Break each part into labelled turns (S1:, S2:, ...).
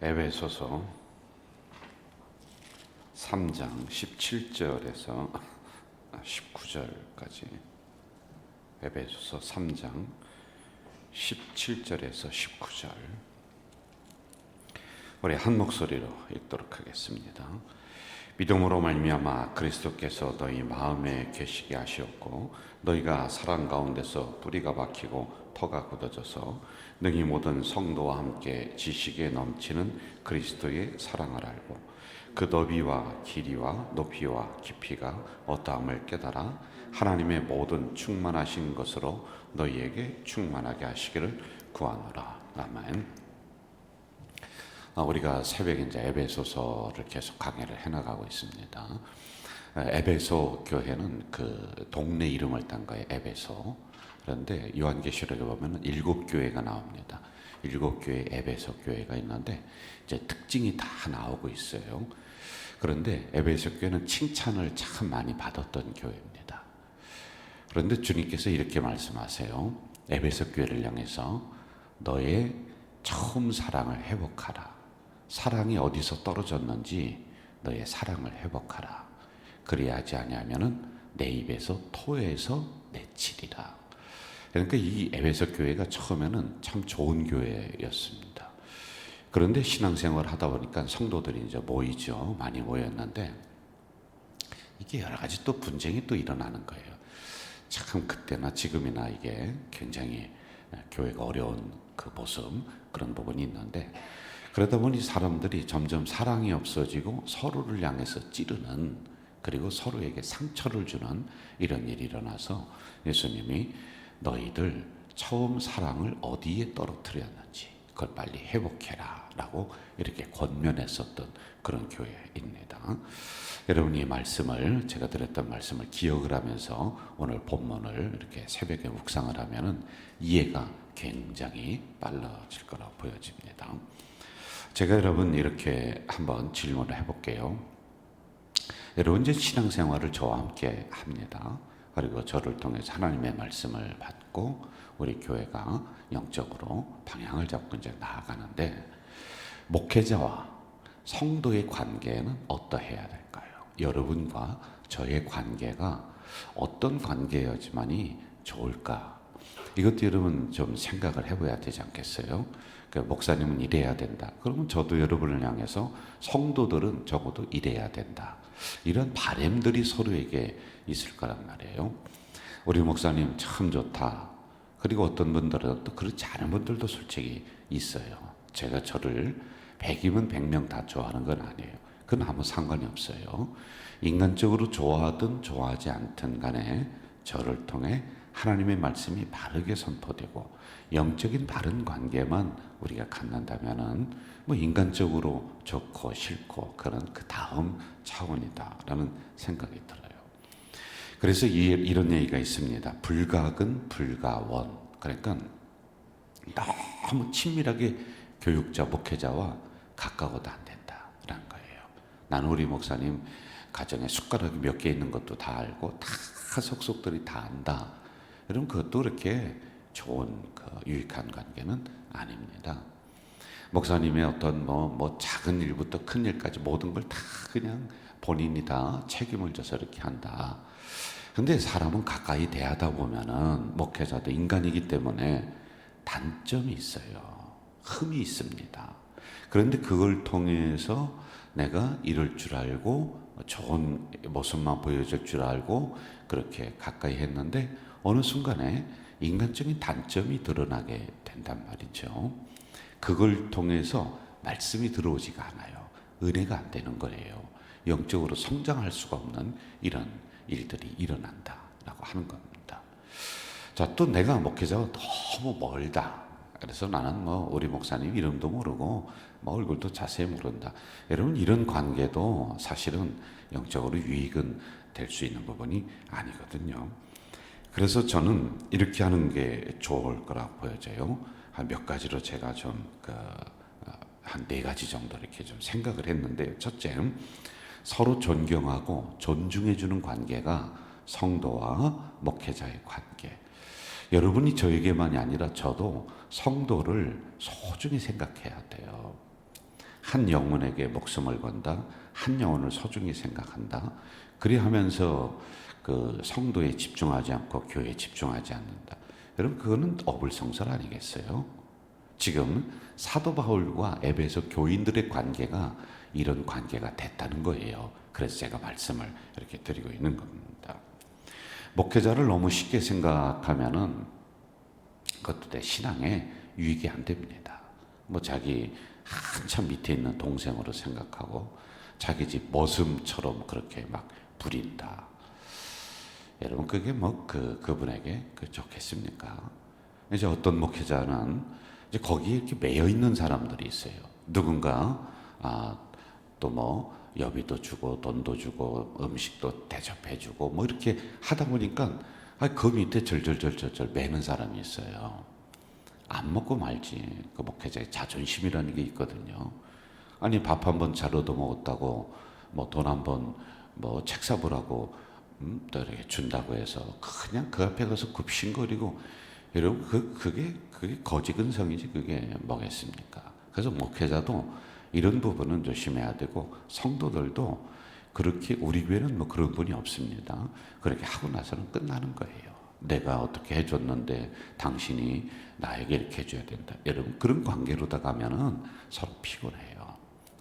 S1: 에베소서 3장 17절에서 19절까지 에베소서 3장 17절에서 19절 우리 한 목소리로 읽도록 하겠습니다. 믿음으로 말미암아 그리스도께서 너희 마음에 계시게 하시었고 너희가 사랑 가운데서 뿌리가 박히고 터가 굳어져서 능히 모든 성도와 함께 지식에 넘치는 그리스도의 사랑을 알고 그 너비와 길이와 높이와 깊이가 어떠함을 깨달아 하나님의 모든 충만하신 것으로 너희에게 충만하게 하시기를 구하노라. 아멘. 우리가 새벽에 이제 에베소서를 계속 강의를 해나가고 있습니다. 에베소 교회는 그 동네 이름을 딴 거예요. 에베소. 그런데 요한계시록에 보면 7교회가 나옵니다. 7교회 에베소 교회가 있는데 이제 특징이 다 나오고 있어요. 그런데 에베소 교회는 칭찬을 참 많이 받았던 교회입니다. 그런데 주님께서 이렇게 말씀하세요. 에베소 교회를 향해서 너의 처음 사랑을 회복하라. 사랑이 어디서 떨어졌는지 너의 사랑을 회복하라. 그리하지 아니하면은 내 입에서 토해서 내치리라. 그러니까 이 에베소 교회가 처음에는 참 좋은 교회였습니다. 그런데 신앙생활을 하다 보니까 성도들이 이제 모이죠. 많이 모였는데 이게 여러 가지 또 분쟁이 또 일어나는 거예요. 참 그때나 지금이나 이게 굉장히 교회가 어려운 그 모습, 그런 부분이 있는데 그러다 보니 사람들이 점점 사랑이 없어지고 서로를 향해서 찌르는, 그리고 서로에게 상처를 주는 이런 일이 일어나서 예수님이 너희들 처음 사랑을 어디에 떨어뜨렸는지 그걸 빨리 회복해라 라고 이렇게 권면했었던 그런 교회입니다. 여러분이 말씀을, 제가 드렸던 말씀을 기억을 하면서 오늘 본문을 이렇게 새벽에 묵상을 하면은 이해가 굉장히 빨라질 거라고 보여집니다. 제가 여러분 이렇게 한번 질문을 해볼게요. 여러분 이제 신앙생활을 저와 함께 합니다. 그리고 저를 통해서 하나님의 말씀을 받고 우리 교회가 영적으로 방향을 잡고 이제 나아가는데 목회자와 성도의 관계는 어떠해야 될까요? 여러분과 저의 관계가 어떤 관계여야지만이 좋을까? 이것도 여러분 좀 생각을 해봐야 되지 않겠어요? 그러니까 목사님은 이래야 된다. 그러면 저도 여러분을 향해서 성도들은 적어도 이래야 된다. 이런 바램들이 서로에게 있을 거란 말이에요. 우리 목사님 참 좋다. 그리고 어떤 분들은 또 그렇지 않은 분들도 솔직히 있어요. 제가 저를 100이면 100명 다 좋아하는 건 아니에요. 그건 아무 상관이 없어요. 인간적으로 좋아하든 좋아하지 않든 간에 저를 통해 하나님의 말씀이 바르게 선포되고 영적인 바른 관계만 우리가 갖는다면은 뭐 인간적으로 좋고 싫고 그런 그 다음 차원이다라는 생각이 들어요. 그래서 이런 얘기가 있습니다. 불각은 불가원. 그러니까 너무 친밀하게 교육자, 목회자와 가까워도 안 된다라는 거예요. 나는 우리 목사님 가정에 숟가락이 몇 개 있는 것도 다 알고 다 속속들이 다 안다. 여러분 그것도 그렇게 좋은 유익한 관계는 아닙니다. 목사님의 어떤 뭐 작은 일부터 큰 일까지 모든 걸 다 그냥 본인이 다 책임을 져서 이렇게 한다. 근데 사람은 가까이 대하다 보면은 목회자도 인간이기 때문에 단점이 있어요. 흠이 있습니다. 그런데 그걸 통해서 내가 이럴 줄 알고 좋은 모습만 보여줄 줄 알고 그렇게 가까이 했는데 어느 순간에 인간적인 단점이 드러나게 된단 말이죠. 그걸 통해서 말씀이 들어오지가 않아요. 은혜가 안 되는 거예요. 영적으로 성장할 수가 없는 이런 일들이 일어난다라고 하는 겁니다. 자, 또 내가 목회자가 너무 멀다. 그래서 나는 우리 목사님 이름도 모르고 얼굴도 자세히 모른다. 여러분 이런 관계도 사실은 영적으로 유익은 될 수 있는 부분이 아니거든요. 그래서 저는 이렇게 하는 게 좋을 거라고 보여져요. 한 몇 가지로 제가 좀 한 4가지 정도 이렇게 좀 생각을 했는데, 첫째, 서로 존경하고 존중해주는 관계가 성도와 목회자의 관계. 여러분이 저에게만이 아니라 저도 성도를 소중히 생각해야 돼요. 한 영혼에게 목숨을 건다. 한 영혼을 소중히 생각한다. 그리하면서 그 성도에 집중하지 않고 교회에 집중하지 않는다. 여러분 그거는 어불성설 아니겠어요? 지금 사도 바울과 에베소 교인들의 관계가 이런 관계가 됐다는 거예요. 그래서 제가 말씀을 이렇게 드리고 있는 겁니다. 목회자를 너무 쉽게 생각하면은 그것도 내 신앙에 유익이 안 됩니다. 뭐 자기 한참 밑에 있는 동생으로 생각하고 자기 집 머슴처럼 그렇게 막 부린다. 여러분 그게 뭐 그분에게 좋겠습니까? 이제 어떤 목회자는 이제 거기에 이렇게 매여 있는 사람들이 있어요. 누군가 또 뭐 여비도 주고 돈도 주고 음식도 대접해 주고 뭐 이렇게 하다 보니까 그 밑에 절절절절절 매는 사람이 있어요. 안 먹고 말지. 그 목회자의 자존심이라는 게 있거든요. 아니 밥 한 번 잘 얻어 먹었다고 뭐 돈 한 번 뭐 책 사보라고 또 이렇게 준다고 해서 그냥 그 앞에 가서 굽신거리고 여러분 그게 거지 근성이지 그게 뭐겠습니까? 그래서 목회자도 이런 부분은 조심해야 되고 성도들도 그렇게 우리 교회는 뭐 그런 분이 없습니다. 그렇게 하고 나서는 끝나는 거예요. 내가 어떻게 해줬는데 당신이 나에게 이렇게 해줘야 된다. 여러분 그런 관계로다 가면은 서로 피곤해요.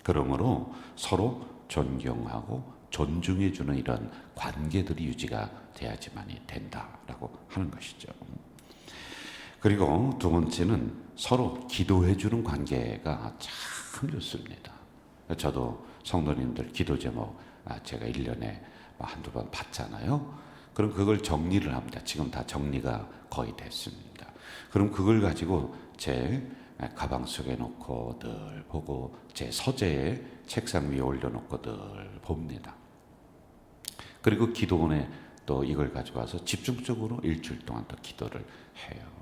S1: 그러므로 서로 존경하고 존중해주는 이런 관계들이 유지가 돼야지만이 된다라고 하는 것이죠. 그리고 두 번째는 서로 기도해주는 관계가 참 좋습니다. 저도 성도님들 기도 제목 제가 1년에 한두 번 받잖아요. 그럼 그걸 정리를 합니다. 지금 다 정리가 거의 됐습니다. 그럼 그걸 가지고 제 가방 속에 놓고 늘 보고 제 서재에 책상 위에 올려놓고 늘 봅니다. 그리고 기도원에 또 이걸 가져와서 집중적으로 일주일 동안 또 기도를 해요.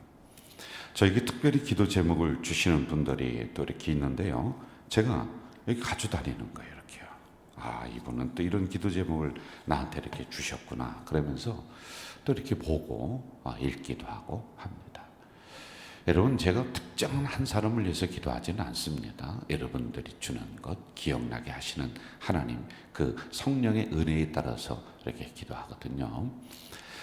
S1: 저에게 특별히 기도 제목을 주시는 분들이 또 이렇게 있는데요. 제가 여기 가지고 다니는 거예요. 이렇게요. 이분은 또 이런 기도 제목을 나한테 이렇게 주셨구나. 그러면서 또 이렇게 보고 읽기도 하고 합니다. 여러분 제가 특정한 한 사람을 위해서 기도하지는 않습니다. 여러분들이 주는 것 기억나게 하시는 하나님 그 성령의 은혜에 따라서 이렇게 기도하거든요.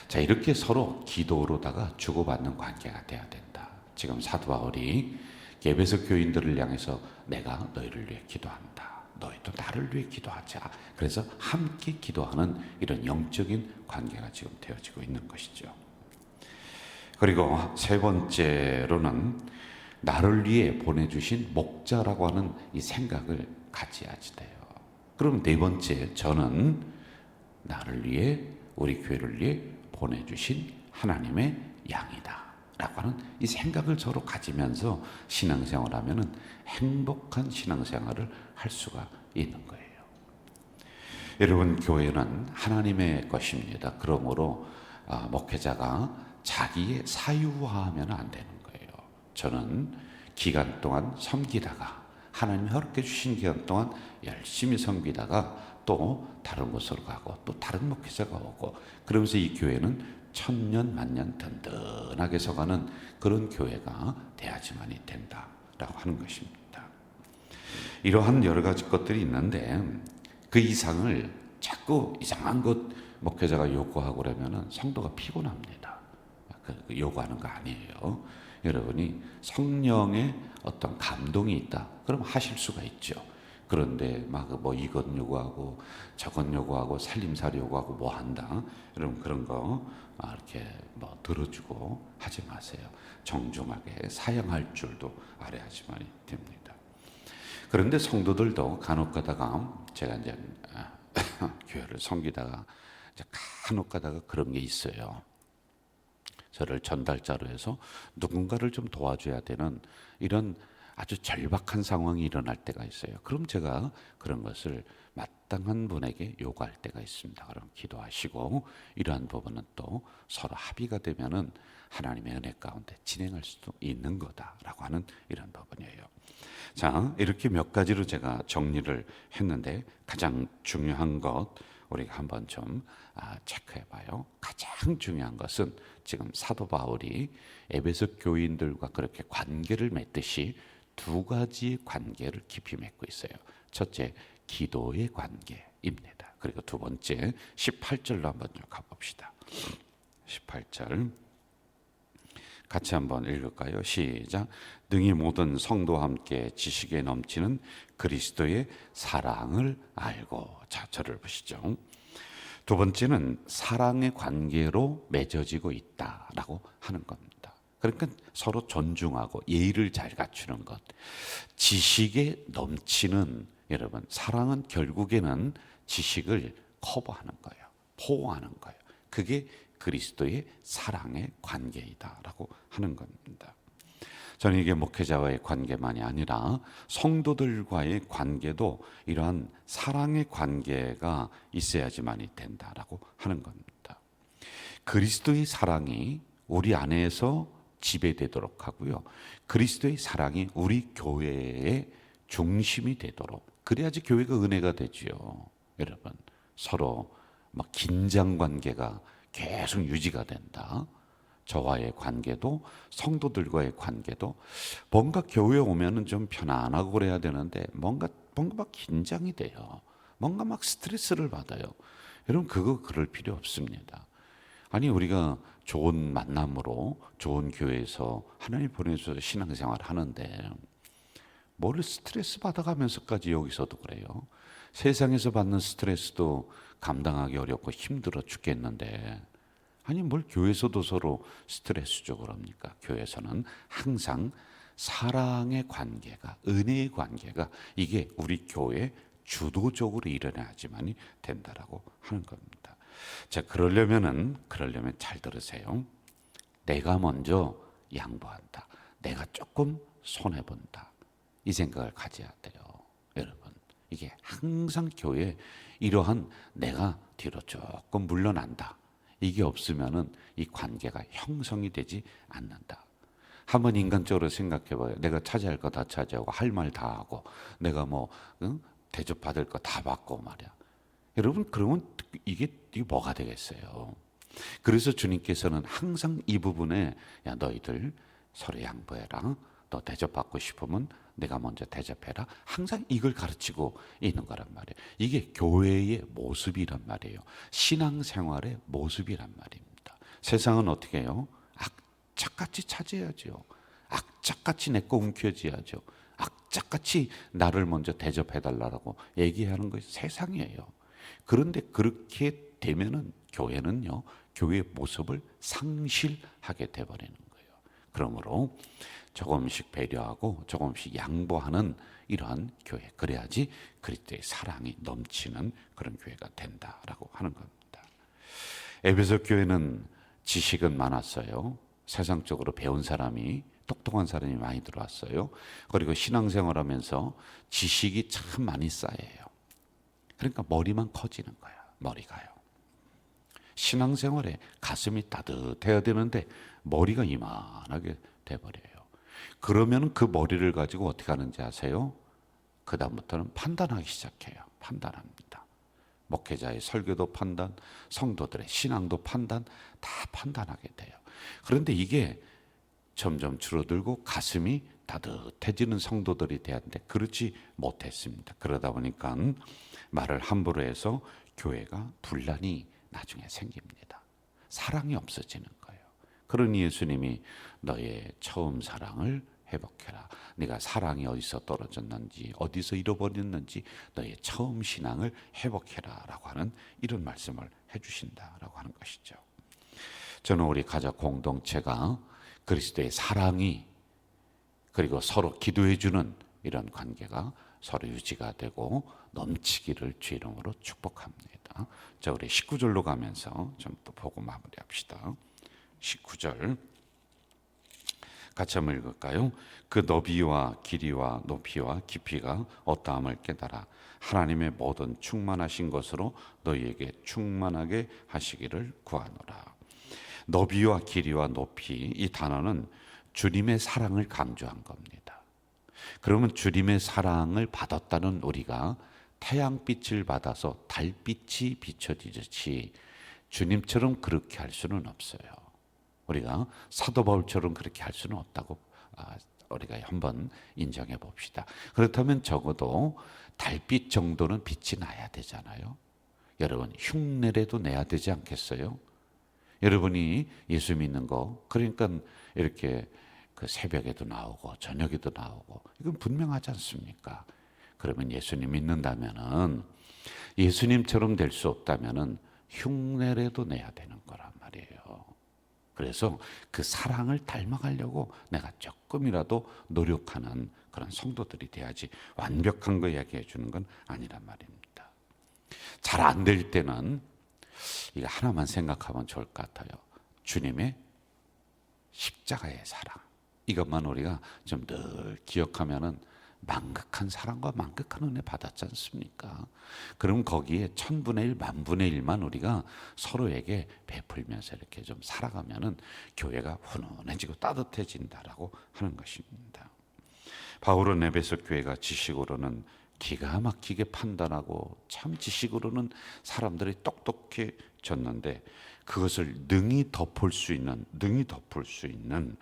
S1: 자 이렇게 서로 기도로다가 주고받는 관계가 돼야 된다. 지금 사도 바울이 에베소 교인들을 향해서 내가 너희를 위해 기도한다. 너희도 나를 위해 기도하자. 그래서 함께 기도하는 이런 영적인 관계가 지금 되어지고 있는 것이죠. 그리고 세 번째로는 나를 위해 보내주신 목자라고 하는 이 생각을 가져야지 돼요. 그럼 네 번째 저는 나를 위해 우리 교회를 위해 보내주신 하나님의 양이다 라고 하는 이 생각을 서로 가지면서 신앙생활을 하면 행복한 신앙생활을 할 수가 있는 거예요. 여러분 교회는 하나님의 것입니다. 그러므로 목회자가 자기의 사유화하면 안 되는 거예요. 저는 기간 동안 섬기다가 하나님이 허락해 주신 기간 동안 열심히 섬기다가 또 다른 곳으로 가고 또 다른 목회자가 오고 그러면서 이 교회는 천년 만년 든든하게 서가는 그런 교회가 돼야지만이 된다라고 하는 것입니다. 이러한 여러 가지 것들이 있는데 그 이상을 자꾸 이상한 것 목회자가 요구하고 그러면 성도가 피곤합니다. 요구하는 거 아니에요. 여러분이 성령의 어떤 감동이 있다. 그럼 하실 수가 있죠. 그런데 막 뭐 이것 요구하고 저것 요구하고 살림살이 요구하고 뭐 한다. 여러분 그런 거 이렇게 뭐 들어주고 하지 마세요. 정중하게 사양할 줄도 알아야지만 됩니다. 그런데 성도들도 간혹 가다가 제가 이제 교회를 섬기다가 이제 간혹 가다가 그런 게 있어요. 저를 전달자로 해서 누군가를 좀 도와줘야 되는 이런 아주 절박한 상황이 일어날 때가 있어요. 그럼 제가 그런 것을 마땅한 분에게 요구할 때가 있습니다. 그럼 기도하시고 이러한 부분은 또 서로 합의가 되면은 하나님의 은혜 가운데 진행할 수도 있는 거다라고 하는 이런 부분이에요. 자, 이렇게 몇 가지로 제가 정리를 했는데 가장 중요한 것 우리가 한번 좀 체크해봐요. 가장 중요한 것은 지금 사도 바울이 에베소 교인들과 그렇게 관계를 맺듯이 두 가지 관계를 깊이 맺고 있어요. 첫째, 기도의 관계입니다. 그리고 두 번째, 18절로 한번 좀 가봅시다. 18절 같이 한번 읽을까요? 시작. 능히 모든 성도와 함께 지식에 넘치는 그리스도의 사랑을 알고. 자, 저를 보시죠. 두 번째는 사랑의 관계로 맺어지고 있다라고 하는 겁니다. 그러니까 서로 존중하고 예의를 잘 갖추는 것. 지식에 넘치는, 여러분, 사랑은 결국에는 지식을 커버하는 거예요. 포옹하는 거예요. 그게 그리스도의 사랑의 관계이다라고 하는 겁니다. 저는 이게 목회자와의 관계만이 아니라 성도들과의 관계도 이러한 사랑의 관계가 있어야지만이 된다라고 하는 겁니다. 그리스도의 사랑이 우리 안에서 지배되도록 하고요. 그리스도의 사랑이 우리 교회의 중심이 되도록, 그래야지 교회가 은혜가 되지요. 여러분, 서로 막 긴장 관계가 계속 유지가 된다. 저와의 관계도, 성도들과의 관계도, 뭔가 교회에 오면은 좀 편안하고 그래야 되는데 뭔가 막 긴장이 돼요. 뭔가 막 스트레스를 받아요. 여러분, 그럴 필요 없습니다. 아니, 우리가 좋은 만남으로 좋은 교회에서 하나님 보내서 신앙생활 하는데 뭘 스트레스 받아가면서까지 여기서도 그래요. 세상에서 받는 스트레스도 감당하기 어렵고 힘들어 죽겠는데, 아니 뭘 교회에서도 서로 스트레스 주고 그럽니까? 교회에서는 항상 사랑의 관계가, 은혜의 관계가, 이게 우리 교회 주도적으로 일어나야지만이 된다라고 하는 겁니다. 자, 그러려면 잘 들으세요. 내가 먼저 양보한다. 내가 조금 손해 본다. 이 생각을 가져야 돼요. 여러분, 이게 항상 교회에 이러한 내가 뒤로 조금 물러난다. 이게 없으면은 이 관계가 형성이 되지 않는다. 한번 인간적으로 생각해봐요. 내가 차지할 거 다 차지하고 할 말 다 하고 내가 뭐 대접받을 거 다 받고 말이야. 여러분, 그러면 이게 뭐가 되겠어요? 그래서 주님께서는 항상 이 부분에, 야, 너희들 서로 양보해라. 너 대접받고 싶으면 내가 먼저 대접해라. 항상 이걸 가르치고 있는 거란 말이에요. 이게 교회의 모습이란 말이에요. 신앙생활의 모습이란 말입니다. 세상은 어떻게 해요? 악착같이 차지해야죠. 악착같이 내 거 움켜쥐어야죠. 악착같이 나를 먼저 대접해달라고 얘기하는 것이 세상이에요. 그런데 그렇게 되면은 교회는요, 교회의 모습을 상실하게 돼버리는 거예요. 그러므로 조금씩 배려하고 조금씩 양보하는 이러한 교회, 그래야지 그리스도의 사랑이 넘치는 그런 교회가 된다라고 하는 겁니다. 에베소 교회는 지식은 많았어요. 세상적으로 배운 사람이, 똑똑한 사람이 많이 들어왔어요. 그리고 신앙생활하면서 지식이 참 많이 쌓여요. 그러니까 머리만 커지는 거야. 머리가요. 신앙생활에 가슴이 따뜻해야 되는데 머리가 이만하게 돼버려요. 그러면 그 머리를 가지고 어떻게 하는지 아세요? 그 다음부터는 판단하기 시작해요. 판단합니다. 목회자의 설교도 판단, 성도들의 신앙도 판단, 다 판단하게 돼요. 그런데 이게 점점 줄어들고 가슴이 따뜻해지는 성도들이 되었는데 그렇지 못했습니다. 그러다 보니까 말을 함부로 해서 교회가 분란이 나중에 생깁니다. 사랑이 없어지는 거예요. 그러니 예수님이 너의 처음 사랑을 회복해라. 네가 사랑이 어디서 떨어졌는지, 어디서 잃어버렸는지 너의 처음 신앙을 회복해라 라고 하는 이런 말씀을 해주신다라고 하는 것이죠. 저는 우리 가족 공동체가 그리스도의 사랑이, 그리고 서로 기도해주는 이런 관계가 서로 유지가 되고 넘치기를 주 이름으로 축복합니다. 자, 우리 19절로 가면서 좀 또 보고 마무리합시다. 19절 같이 한번 읽을까요? 그 너비와 길이와 높이와 깊이가 어떠함을 깨달아 하나님의 모든 충만하신 것으로 너희에게 충만하게 하시기를 구하노라. 너비와 길이와 높이, 이 단어는 주님의 사랑을 강조한 겁니다. 그러면 주님의 사랑을 받았다는 우리가 태양빛을 받아서 달빛이 비춰지듯이 주님처럼 그렇게 할 수는 없어요. 우리가 사도 바울처럼 그렇게 할 수는 없다고 우리가 한번 인정해 봅시다. 그렇다면 적어도 달빛 정도는 빛이 나야 되잖아요. 여러분, 흉내라도 내야 되지 않겠어요? 여러분이 예수 믿는 거, 그러니까 이렇게 그 새벽에도 나오고 저녁에도 나오고, 이건 분명하지 않습니까? 그러면 예수님 믿는다면은, 예수님처럼 될 수 없다면은 흉내라도 내야 되는 거란 말이에요. 그래서 그 사랑을 닮아가려고 내가 조금이라도 노력하는 그런 성도들이 돼야지, 완벽한 거 이야기해 주는 건 아니란 말입니다. 잘 안 될 때는 이거 하나만 생각하면 좋을 것 같아요. 주님의 십자가의 사랑, 이것만 우리가 좀 늘 기억하면은 만극한 사랑과 만극한 은혜 받았지 않습니까? 그럼 거기에 1000분의 1, 10,000분의 1만 우리가 서로에게 베풀면서 이렇게 좀 살아가면은 교회가 훈훈해지고 따뜻해진다라고 하는 것입니다. 바울은 에베소 교회가 지식으로는 기가 막히게 판단하고 참 지식으로는 사람들이 똑똑해졌는데, 그것을 능히 덮을 수 있는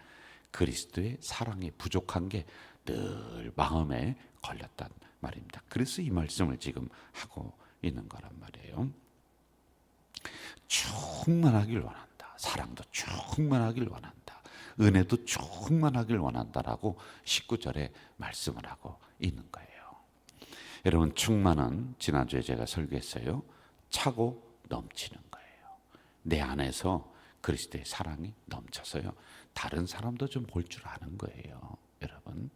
S1: 그리스도의 사랑이 부족한 게 늘 마음에 걸렸단 말입니다. 그래서 이 말씀을 지금 하고 있는 거란 말이에요. 충만하길 원한다. 사랑도 충만하길 원한다. 은혜도 충만하길 원한다라고 19절에 말씀을 하고 있는 거예요. 여러분, 충만은 지난주에 제가 설교했어요. 차고 넘치는 거예요. 내 안에서 그리스도의 사랑이 넘쳐서요, 다른 사람도 좀 볼 줄 아는 거예요. 여러분,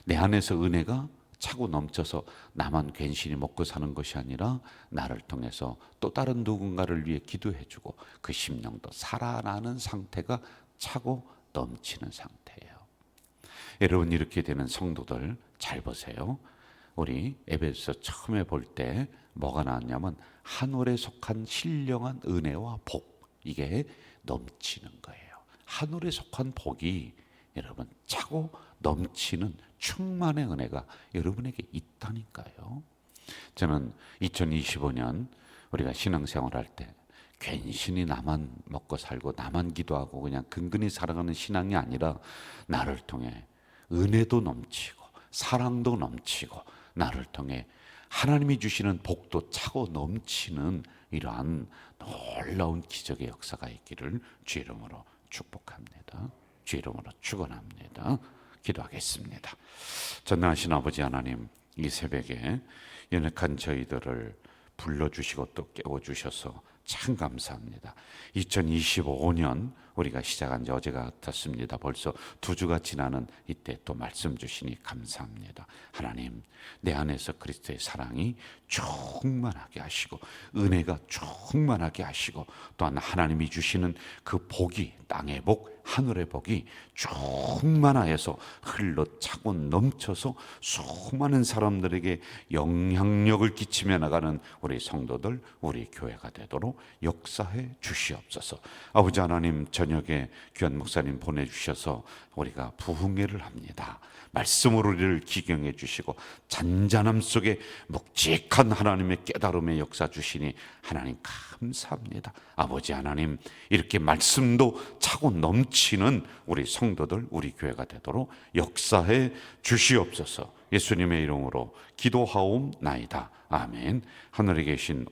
S1: 내 안에서 은혜가 차고 넘쳐서 나만 괜시리 먹고 사는 것이 아니라 나를 통해서 또 다른 누군가를 위해 기도해주고 그 심령도 살아나는 상태가 차고 넘치는 상태예요. 여러분, 이렇게 되는 성도들 잘 보세요. 우리 에베소 처음에 볼 때 뭐가 나왔냐면 하늘에 속한 신령한 은혜와 복, 이게 넘치는 거예요. 하늘에 속한 복이 여러분 차고 넘치는 충만의 은혜가 여러분에게 있다니까요. 저는 2025년 우리가 신앙생활할 때 괜시니 나만 먹고 살고 나만 기도하고 그냥 근근히 살아가는 신앙이 아니라, 나를 통해 은혜도 넘치고 사랑도 넘치고 나를 통해 하나님이 주시는 복도 차고 넘치는 이러한 놀라운 기적의 역사가 있기를 주 이름으로 축복합니다. 주 이름으로 축원합니다. 기도하겠습니다. 전능하신 아버지 하나님, 이 새벽에 연약한 저희들을 불러주시고 또 깨워주셔서 참 감사합니다. 2025년 우리가 시작한 지 어제가 같았습니다. 벌써 2주가 지나는 이때 또 말씀 주시니 감사합니다. 하나님, 내 안에서 그리스도의 사랑이 충만하게 하시고 은혜가 충만하게 하시고, 또한 하나님이 주시는 그 복이, 땅의 복, 하늘의 복이 충만하여서 흘러차고 넘쳐서 수많은 사람들에게 영향력을 끼치며 나가는 우리 성도들, 우리 교회가 되도록 역사해 주시옵소서. 아버지 하나님, 저녁에 귀한 목사님 보내주셔서 우리가 부흥회를 합니다. 말씀으로 우리를 기경해 주시고 잔잔함 속에 묵직한 하나님의 깨달음의 역사 주시니 하나님 감사합니다. 아버지 하나님, 이렇게 말씀도 차고 넘치는 우리 성도들, 우리 교회가 되도록 역사해 주시옵소서. 예수님의 이름으로 기도하옵나이다. 아멘. 하늘에 계신